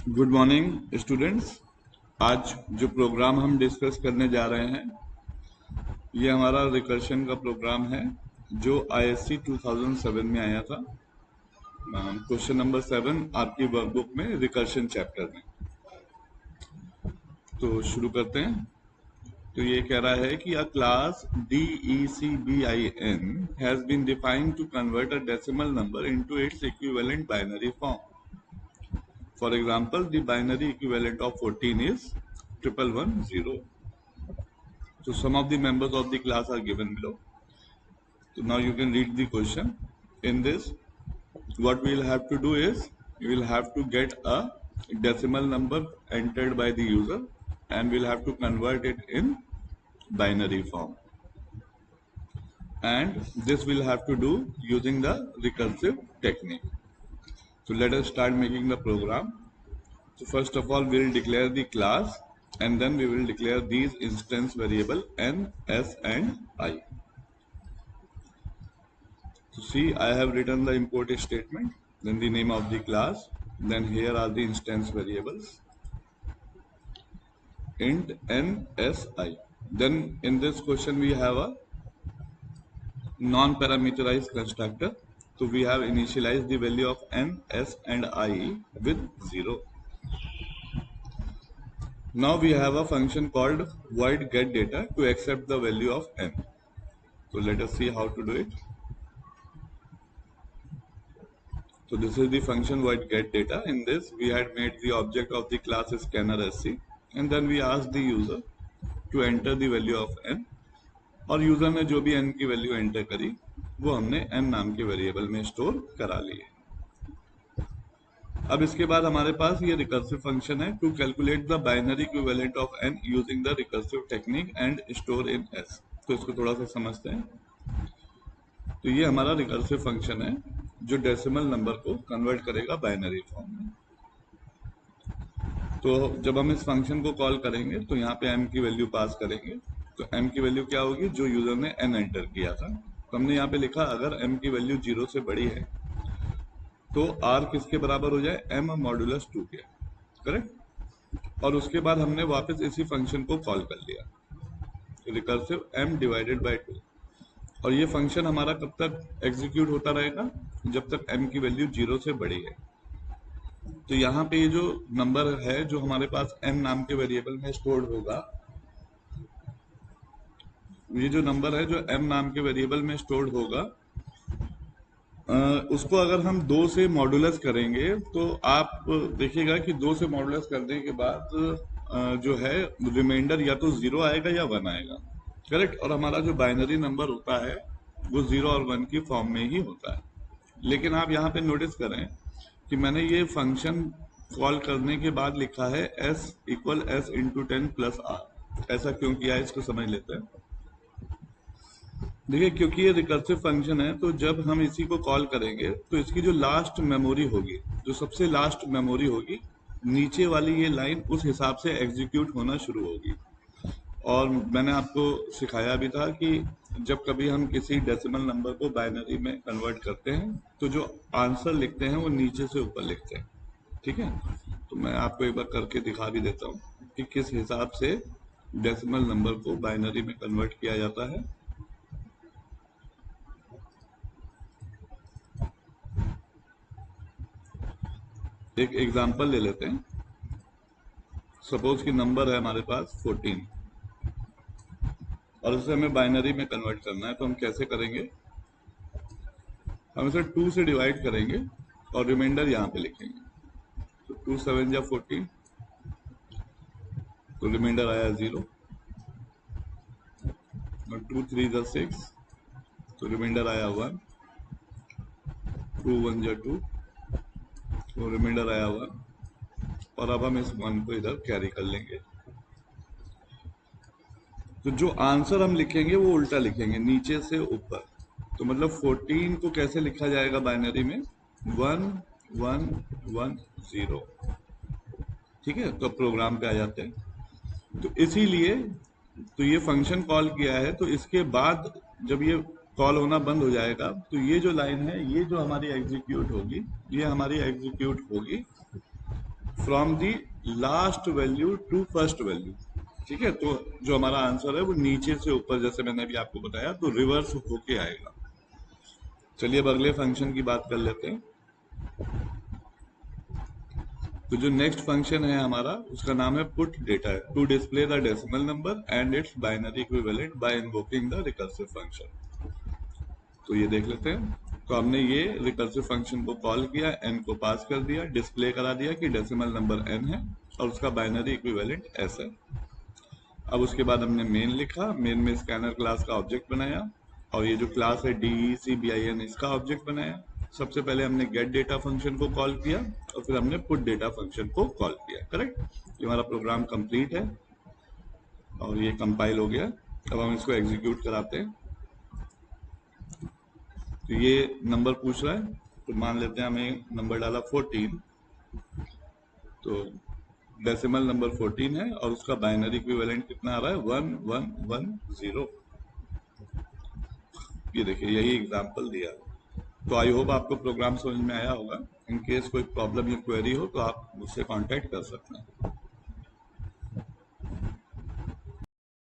Good morning students. आज जो programme हम डिस्कस करने जा रहे हैं ये हमारा रिकर्शन का प्रोग्राम है जो आईएससी 2007 में आया था। क्वेश्चन नंबर 7 आपकी वर्कबुक में रिकर्शन चैप्टर में। तो शुरू करते हैं। तो ये कह रहा है कि a class DECBIN has been defined to convert a decimal number into its equivalent binary form. For example, the binary equivalent of 14 is 1110. So some of the members of the class are given below. So now you can read the question. In this, what we will have to do is, we will have to get a decimal number entered by the user and we'll have to convert it in binary form. And this we'll have to do using the recursive technique. So let us start making the program. So first of all, we'll declare the class and then we will declare these instance variable n, s and I. So see, I have written the import statement, then the name of the class, then here are the instance variables int n, s, I. Then in this question we have a non-parameterized constructor. So we have initialized the value of n, s and I with 0. Now we have a function called void getData to accept the value of n. So let us see how to do it. So this is the function void getData. In this we had made the object of the class scanner_sc and then we asked the user to enter the value of n और user ने जो भी n की value enter करी वो हमने n नाम के वेरिएबल में स्टोर करा ली है। अब इसके बाद हमारे पास ये रिकर्सिव फंक्शन है to calculate the binary equivalent of n using the recursive technique and store in s। तो इसको थोड़ा सा समझते हैं। तो ये हमारा रिकर्सिव फंक्शन है जो डेसिमल नंबर को कन्वर्ट करेगा बाइनरी फॉर्म में। तो जब हम इस फंक्शन को कॉल करेंगे तो यहाँ पे m की वैल्यू पास करेंगे। तो m की वैल्यू क्या होगी, जो यूजर ने n एंटर किया था। तो हमने यहाँ पे लिखा अगर m की वैल्यू 0 से बड़ी है तो r किसके बराबर हो जाए, m मॉडुलस 2 के, करेक्ट। और उसके बाद हमने वापस इसी फंक्शन को कॉल कर लिया, रिकर्सिव m डिवाइडेड बाय 2। और ये फंक्शन हमारा कब तक एग्जीक्यूट होता रहेगा, जब तक m की वैल्यू 0 से बड़ी है। तो यहाँ पे ये जो नंबर है जो हमारे पास m नाम के वेरिएबल में स्टोर्ड होगा, ये जो नंबर है जो m नाम के वेरिएबल में स्टोर्ड होगा उसको अगर हम 2 से मॉडुलस करेंगे तो आप देखिएगा कि 2 से मॉडुलस करने के बाद जो है रिमाइंडर या तो 0 आएगा या 1 आएगा, करेक्ट। और हमारा जो बाइनरी नंबर होता है वो 0 और 1 की फॉर्म में ही होता है। लेकिन आप यहाँ पे नोटिस करें कि मैंने ये फंक्शन कॉल करने के बाद लिखा है s equal s into 10 plus r। ऐसा क्यों किया है इसको समझ लेते हैं। देखिए, क्योंकि ये रिकर्सिव फंक्शन है तो जब हम इसी को कॉल करेंगे तो इसकी जो लास्ट मेमोरी होगी, जो सबसे लास्ट मेमोरी होगी, नीचे वाली ये लाइन उस हिसाब से एग्जीक्यूट होना शुरू होगी। और मैंने आपको सिखाया भी था कि जब कभी हम किसी डेसिमल नंबर को बाइनरी में कन्वर्ट करते हैं तो जो आंसर लिखते हैं वो नीचे से ऊपर लिखते हैं, ठीक है। तो मैं आपको एक बार करके दिखा भी देता हूँ कि किस हिसाब से डेसिमल नंबर को बाइनरी में कन्वर्ट किया जाता है। एक एग्जाम्पल ले लेते हैं। सपोज कि नंबर है हमारे पास 14 और उसे हमें बाइनरी में कन्वर्ट करना है। तो हम कैसे करेंगे, हम इसे 2 से डिवाइड करेंगे और रिमाइंडर यहाँ पे लिखेंगे। तो 2 7 या 14, तो रिमाइंडर आया 0। और 2 3 जा 6, तो रिमाइंडर आया 1। 2 1 जा 2, तो रिमाइंडर आया 1। और अब हम इस 1 को इधर कैरी कर लेंगे। तो जो आंसर हम लिखेंगे वो उल्टा लिखेंगे, नीचे से ऊपर। तो मतलब 14 को कैसे लिखा जाएगा बाइनरी में, 1 1 1 0, ठीक है। तो प्रोग्राम पे आ जाते हैं। तो इसीलिए तो ये फंक्शन कॉल किया है, तो इसके बाद जब ये कॉल होना बंद हो जाएगा तो ये जो लाइन है ये जो हमारी एग्जीक्यूट होगी, ये हमारी एग्जीक्यूट होगी from the last value to first value. ठीक है, तो जो हमारा आंसर है वो नीचे से ऊपर, जैसे मैंने अभी आपको बताया, तो रिवर्स होके आएगा। चलिए अब अगले फंक्शन की बात कर लेते हैं। तो जो नेक्स्ट फंक्शन है हमारा, उसका नाम है put data, to display the decimal number and its binary equivalent by invoking the recursive function. तो ये देख लेते हैं। तो हमने ये रिकर्सिव फंक्शन को कॉल किया, n को पास कर दिया, डिस्प्ले करा दिया कि डेसिमल नंबर n है और उसका बाइनरी इक्विवेलेंट s है। अब उसके बाद हमने मेन लिखा, मेन में स्कैनर क्लास का ऑब्जेक्ट बनाया, और ये जो क्लास है DECBIN, इसका ऑब्जेक्ट बनाया। सबसे पहले हमने गेट डेटा फंक्शन को कॉल किया और फिर हमने पुट डेटा फंक्शन को कॉल किया। करेक्ट, ये हमारा प्रोग्राम कंप्लीट है और ये कंपाइल हो गया। अब हम इसको एग्जीक्यूट कराते हैं। तो ये नंबर पूछ रहा है, तो मान लेते हैं हमें नंबर डाला 14, तो डेसिमल नंबर 14 है और उसका बाइनरी इक्विवेलेंट कितना आ रहा है, 1110। ये देखिए, यही एग्जाम्पल दिया है। तो आई होप आपको प्रोग्राम समझ में आया होगा। इन केस कोई प्रॉब्लम या क्वेरी हो तो आप मुझसे कांटेक्ट कर सकते हैं।